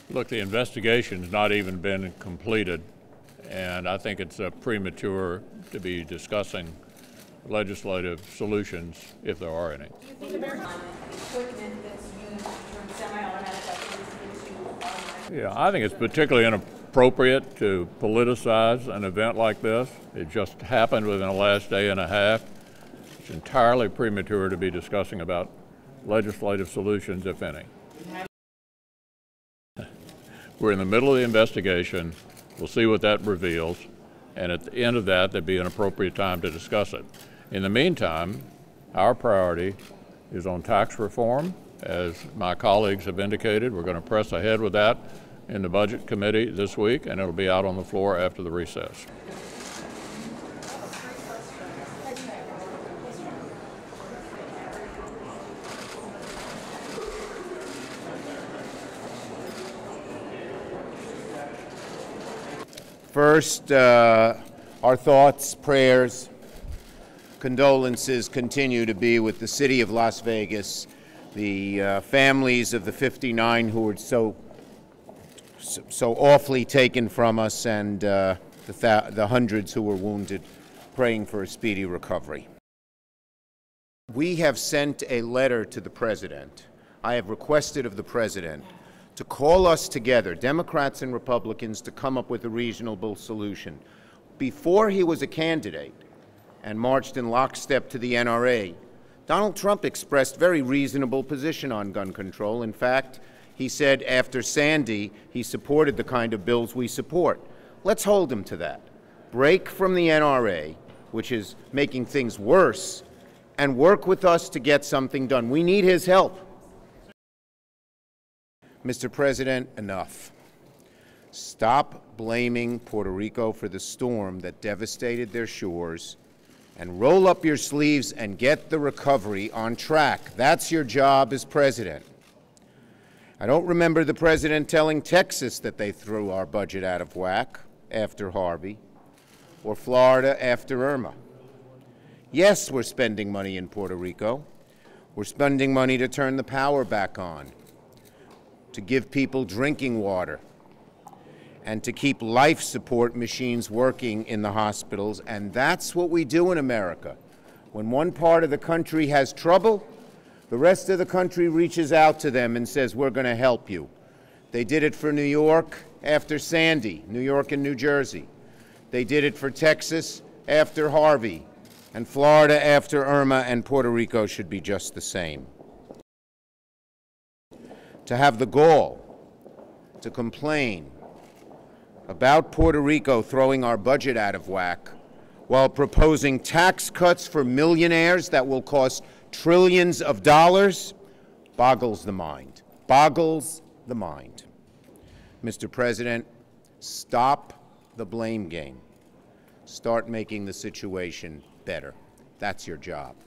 Look, the investigation's not even been completed, and I think it's premature to be discussing legislative solutions, if there are any. Do you think American equipment that's used to turn semi-automatic weapons into automatic? Yeah, I think it's particularly inappropriate to politicize an event like this. It just happened within the last day and a half. It's entirely premature to be discussing about legislative solutions, if any. We're in the middle of the investigation. We'll see what that reveals. And at the end of that, there'd be an appropriate time to discuss it. In the meantime, our priority is on tax reform. As my colleagues have indicated, we're going to press ahead with that in the Budget Committee this week, and it'll be out on the floor after the recess. First, our thoughts, prayers, condolences continue to be with the city of Las Vegas, the families of the 59 who were so awfully taken from us, and the hundreds who were wounded, praying for a speedy recovery. We have sent a letter to the President. I have requested of the President to call us together, Democrats and Republicans, to come up with a reasonable solution. Before he was a candidate and marched in lockstep to the NRA, Donald Trump expressed very reasonable position on gun control. In fact, he said after Sandy, he supported the kind of bills we support. Let's hold him to that. Break from the NRA, which is making things worse, and work with us to get something done. We need his help. Mr. President, enough. Stop blaming Puerto Rico for the storm that devastated their shores, and roll up your sleeves and get the recovery on track. That's your job as president. I don't remember the president telling Texas that they threw our budget out of whack after Harvey, or Florida after Irma. Yes, we're spending money in Puerto Rico. We're spending money to turn the power back on, to give people drinking water, and to keep life support machines working in the hospitals. And that's what we do in America. When one part of the country has trouble, the rest of the country reaches out to them and says, we're going to help you. They did it for New York after Sandy, New York and New Jersey. They did it for Texas after Harvey, and Florida after Irma, and Puerto Rico should be just the same. To have the gall to complain about Puerto Rico throwing our budget out of whack while proposing tax cuts for millionaires that will cost trillions of dollars boggles the mind. Boggles the mind. Mr. President, stop the blame game. Start making the situation better. That's your job.